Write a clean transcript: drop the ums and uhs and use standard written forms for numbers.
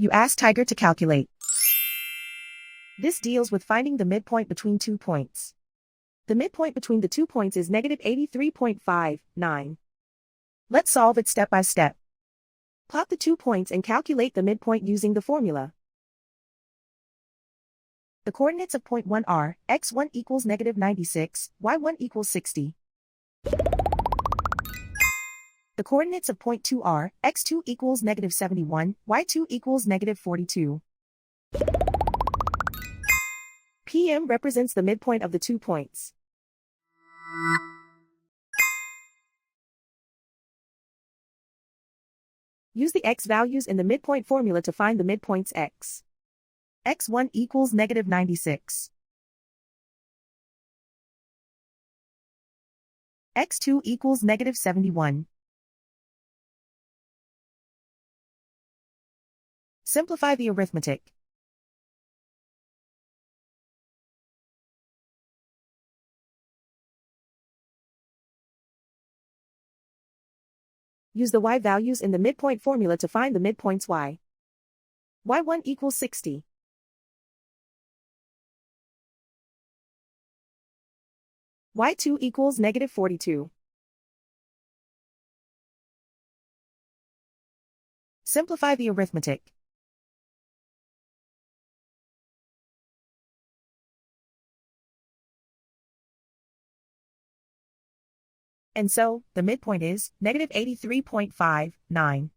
You ask Tiger to calculate. This deals with finding the midpoint between 2 points. The midpoint between the 2 points is negative 83.59. Let's solve it step by step. Plot the 2 points and calculate the midpoint using the formula. The coordinates of point 1 are, x1 equals negative 96, y1 equals 60. The coordinates of point 2 are, x2 equals negative 71, y2 equals negative 42. PM represents the midpoint of the 2 points. Use the x values in the midpoint formula to find the midpoints x. x1 equals negative 96. x2 equals negative 71. Simplify the arithmetic. Use the y values in the midpoint formula to find the midpoints y. y1 equals 60. y2 equals negative 42. Simplify the arithmetic. And so, the midpoint is negative 83.59.